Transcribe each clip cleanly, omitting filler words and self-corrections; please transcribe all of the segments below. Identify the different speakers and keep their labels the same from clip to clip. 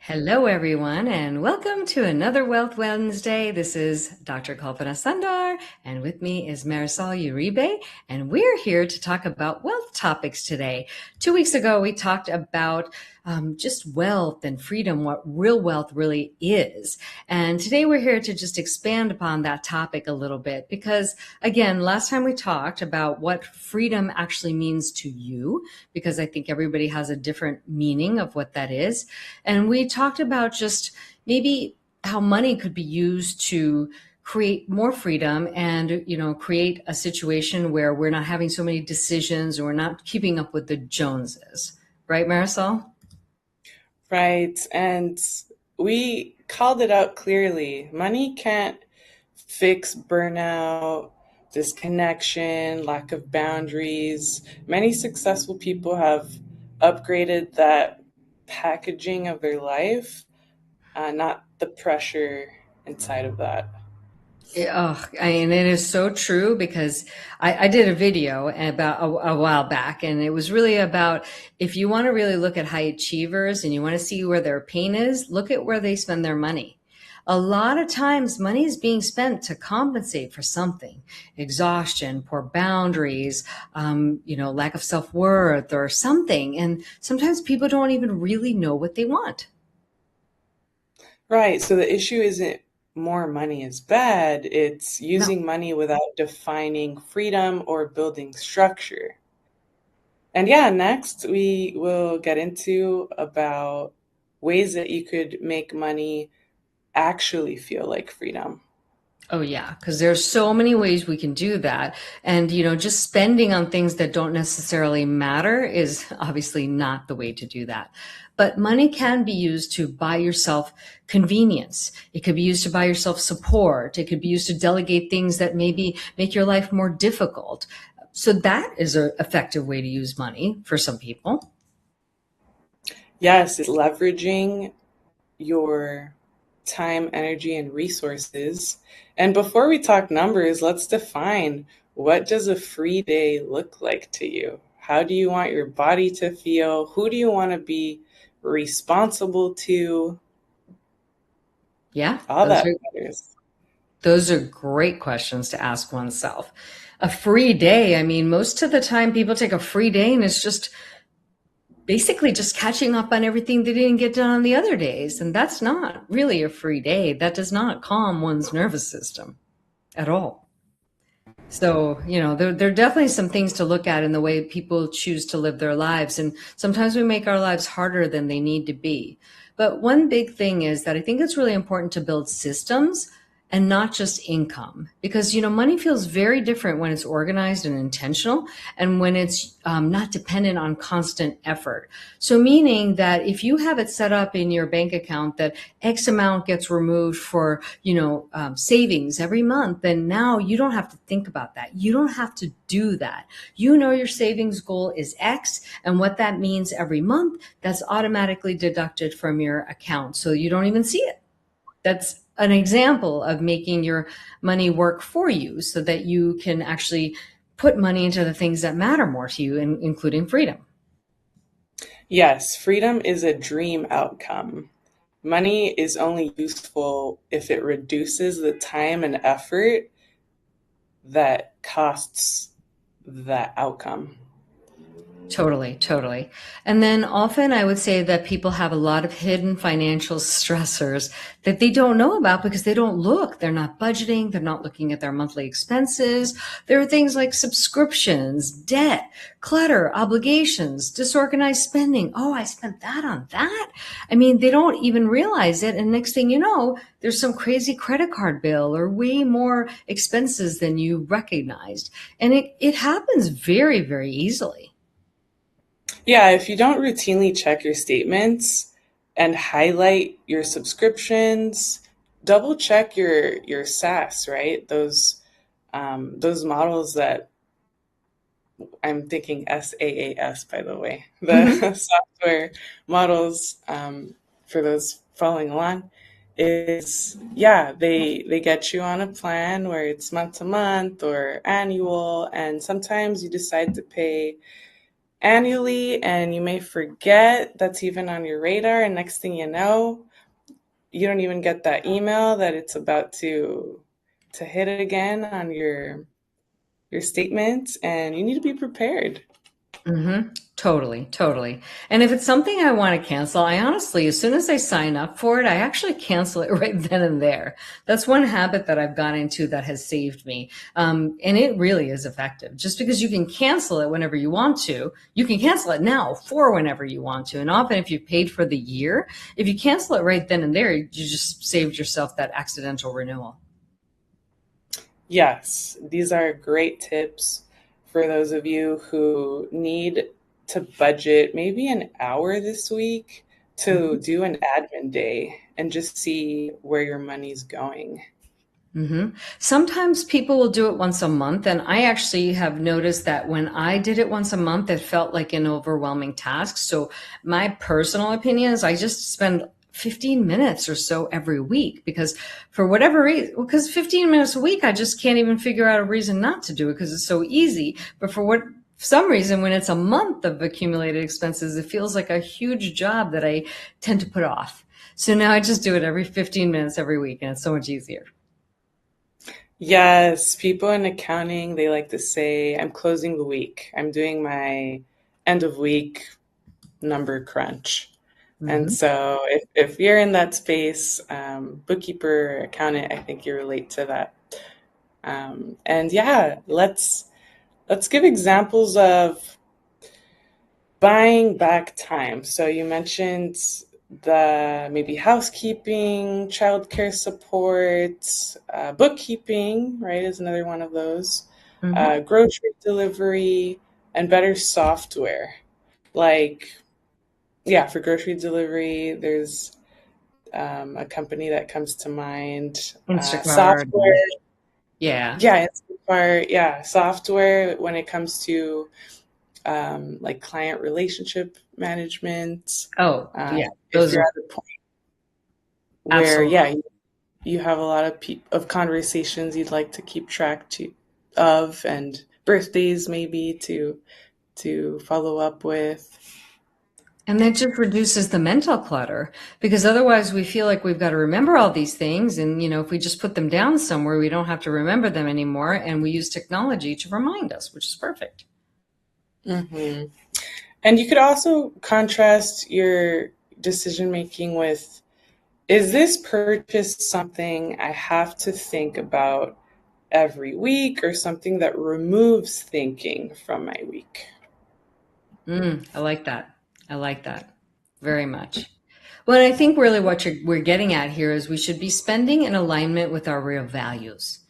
Speaker 1: Hello, everyone, and welcome to another Wealth Wednesday. This is Dr. Kalpana Sundar, and with me is Marisol Uribe, and we're here to talk about wealth topics today. 2 weeks ago, we talked about just wealth and freedom, what real wealth really is. And today we're here to just expand upon that topic a little bit because, again, last time we talked about what freedom actually means to you, because I think everybody has a different meaning of what that is. And we talked about just maybe how money could be used to create more freedom and, create a situation where we're not having so many decisions or we're not keeping up with the Joneses. Right, Marisol?
Speaker 2: Right. And we called it out clearly. Money can't fix burnout, disconnection, lack of boundaries. Many successful people have upgraded that packaging of their life, not the pressure inside of that.
Speaker 1: And it is so true because I did a video about a while back, and it was really about if you want to really look at high achievers and you want to see where their pain is, look at where they spend their money. A lot of times, money is being spent to compensate for something: exhaustion, poor boundaries, lack of self worth, or something. And sometimes people don't even really know what they want.
Speaker 2: Right. So the issue isn't more money is bad, it's
Speaker 1: No.
Speaker 2: using money without defining freedom or building structure. And yeah, next we will get into about ways that you could make money actually feel like freedom.
Speaker 1: Oh yeah, because there's so many ways we can do that. And just spending on things that don't necessarily matter is obviously not the way to do that. But money can be used to buy yourself convenience. It could be used to buy yourself support. It could be used to delegate things that maybe make your life more difficult. So that is an effective way to use money for some people.
Speaker 2: Yes, it's leveraging your time, energy, and resources. And before we talk numbers, let's define what does a free day look like to you? How do you want your body to feel? Who do you want to be responsible to?
Speaker 1: Yeah,
Speaker 2: All that matters.
Speaker 1: those are great questions to ask oneself. A free day, I mean, most of the time people take a free day and it's just basically just catching up on everything they didn't get done on the other days. And that's not really a free day. That does not calm one's nervous system at all. So, there are definitely some things to look at in the way people choose to live their lives. And sometimes we make our lives harder than they need to be. But one big thing is that I think it's really important to build systems and not just income because, money feels very different when it's organized and intentional and when it's not dependent on constant effort. So, meaning that if you have it set up in your bank account that X amount gets removed for, savings every month, then now you don't have to think about that. You don't have to do that. Your savings goal is X, and what that means every month, that's automatically deducted from your account. So you don't even see it. That's an example of making your money work for you so that you can actually put money into the things that matter more to you, including freedom.
Speaker 2: Yes, freedom is a dream outcome. Money is only useful if it reduces the time and effort that costs that outcome.
Speaker 1: Totally, totally. And then often I would say that people have a lot of hidden financial stressors that they don't know about because they don't look. They're not budgeting. They're not looking at their monthly expenses. There are things like subscriptions, debt, clutter, obligations, disorganized spending. Oh, I spent that on that. I mean, they don't even realize it. And next thing you know, there's some crazy credit card bill or way more expenses than you recognized. And it happens very, very easily.
Speaker 2: Yeah, if you don't routinely check your statements and highlight your subscriptions, double check your SaaS, right? Those models that I'm thinking SaaS, by the way, the
Speaker 1: Mhm.
Speaker 2: software models, for those following along, is yeah, they get you on a plan where it's month to month or annual, and sometimes you decide to pay annually, and you may forget that's even on your radar. And next thing you know, you don't even get that email that it's about to hit it again on your statement, and you need to be prepared.
Speaker 1: Totally, totally. And if it's something I want to cancel, I honestly, as soon as I sign up for it, I actually cancel it right then and there. That's one habit that I've gone into that has saved me. And it really is effective. Just because you can cancel it whenever you want to, you can cancel it now for whenever you want to. And often, if you paid for the year, if you cancel it right then and there, you just saved yourself that accidental renewal.
Speaker 2: Yes, these are great tips for those of you who need to budget maybe an hour this week to
Speaker 1: Mhm.
Speaker 2: do an admin day and just see where your money's going.
Speaker 1: Sometimes people will do it once a month, and I actually have noticed that when I did it once a month, it felt like an overwhelming task. So my personal opinion is I just spend 15 minutes or so every week because for whatever reason, because 15 minutes a week, I just can't even figure out a reason not to do it because it's so easy. But for some reason, when it's a month of accumulated expenses, it feels like a huge job that I tend to put off. So now I just do it every 15 minutes every week, and it's so much easier.
Speaker 2: Yes, people in accounting, they like to say, I'm closing the week. I'm doing my end of week number crunch. And
Speaker 1: Mhm.
Speaker 2: so if you're in that space, bookkeeper, accountant, I think you relate to that. And yeah, let's give examples of buying back time. So you mentioned the maybe housekeeping, childcare support, bookkeeping, right, is another one of those.
Speaker 1: Mhm.
Speaker 2: Grocery delivery and better software. Like, yeah, for grocery delivery, there's a company that comes to mind.
Speaker 1: Instacart.
Speaker 2: Software,
Speaker 1: Yeah.
Speaker 2: yeah, Instacart, yeah, software when it comes to like client relationship management.
Speaker 1: Oh, yeah.
Speaker 2: If
Speaker 1: Those
Speaker 2: you're
Speaker 1: are
Speaker 2: at a point where,
Speaker 1: absolutely.
Speaker 2: yeah, you have a lot of of conversations you'd like to keep track of, and birthdays maybe to follow up with.
Speaker 1: And that just reduces the mental clutter because otherwise we feel like we've got to remember all these things. And, if we just put them down somewhere, we don't have to remember them anymore. And we use technology to remind us, which is perfect.
Speaker 2: Hmm. And you could also contrast your decision making with, is this purchase something I have to think about every week or something that removes thinking from my week?
Speaker 1: I like that. I like that very much. Well, I think really what we're getting at here is we should be spending in alignment with our real values.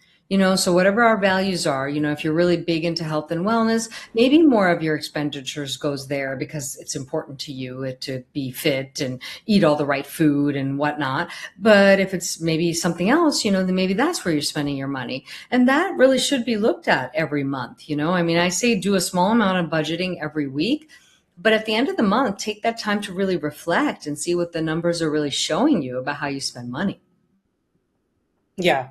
Speaker 1: So whatever our values are, if you're really big into health and wellness, maybe more of your expenditures goes there because it's important to you to be fit and eat all the right food and whatnot. But if it's maybe something else, then maybe that's where you're spending your money. And that really should be looked at every month. I mean, I say do a small amount of budgeting every week, but at the end of the month, take that time to really reflect and see what the numbers are really showing you about how you spend money.
Speaker 2: Yeah.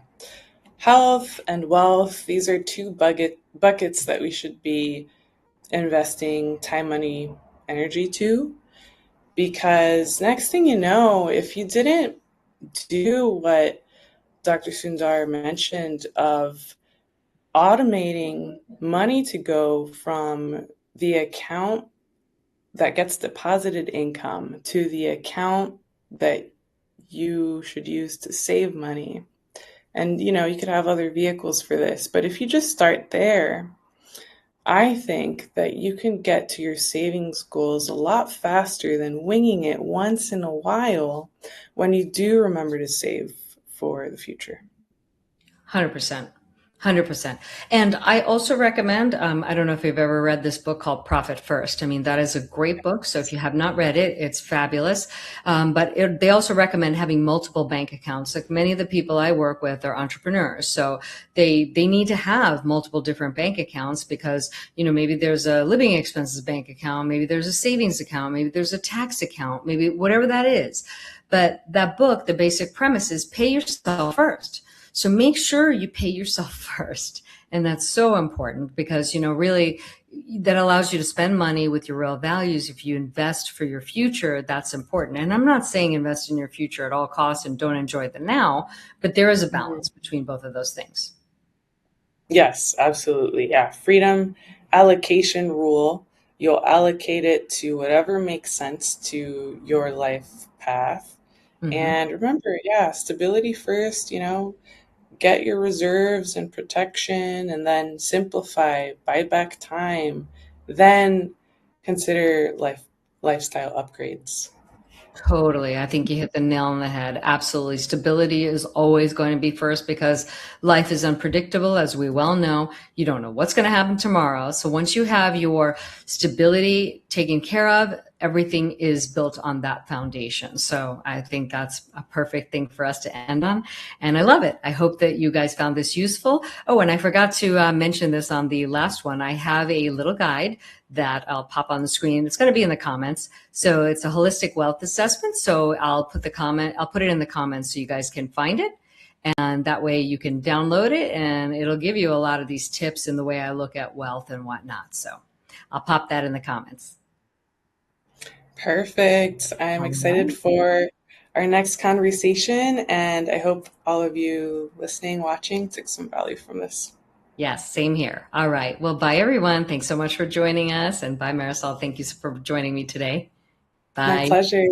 Speaker 2: Health and wealth, these are two buckets that we should be investing time, money, energy to. Because next thing you know, if you didn't do what Dr. Sundar mentioned of automating money to go from the account that gets deposited income to the account that you should use to save money. And you could have other vehicles for this, but if you just start there, I think that you can get to your savings goals a lot faster than winging it once in a while when you do remember to save for the future.
Speaker 1: 100%. 100%. And I also recommend, I don't know if you've ever read this book called Profit First. I mean, that is a great book. So if you have not read it, it's fabulous. But they also recommend having multiple bank accounts. Like many of the people I work with are entrepreneurs. So they need to have multiple different bank accounts because, maybe there's a living expenses bank account, maybe there's a savings account, maybe there's a tax account, maybe whatever that is. But that book, the basic premise is pay yourself first. So make sure you pay yourself first. And that's so important because, really that allows you to spend money with your real values. If you invest for your future, that's important. And I'm not saying invest in your future at all costs and don't enjoy the now, but there is a
Speaker 2: Mhm.
Speaker 1: balance between both of those things.
Speaker 2: Yes, absolutely. Yeah. Freedom allocation rule. You'll allocate it to whatever makes sense to your life path.
Speaker 1: Hmm.
Speaker 2: And remember, yeah, stability first, get your reserves and protection, and then simplify, buy back time, then consider lifestyle upgrades.
Speaker 1: Totally. I think you hit the nail on the head. Absolutely. Stability is always going to be first because life is unpredictable, as we well know. You don't know what's going to happen tomorrow. So once you have your stability taken care of, everything is built on that foundation. So I think that's a perfect thing for us to end on. And I love it. I hope that you guys found this useful. Oh, and I forgot to mention this on the last one. I have a little guide that I'll pop on the screen. It's going to be in the comments. So it's a holistic wealth assessment. So I'll put it in the comments so you guys can find it. And that way you can download it and it'll give you a lot of these tips in the way I look at wealth and whatnot. So I'll pop that in the comments.
Speaker 2: Perfect. I'm
Speaker 1: All
Speaker 2: excited
Speaker 1: right.
Speaker 2: for our next conversation, and I hope all of you listening, watching, took some value from this.
Speaker 1: Yes, same here. All right. Well, bye everyone. Thanks so much for joining us. And bye, Marisol. Thank you for joining me today.
Speaker 2: My
Speaker 1: Bye.
Speaker 2: pleasure.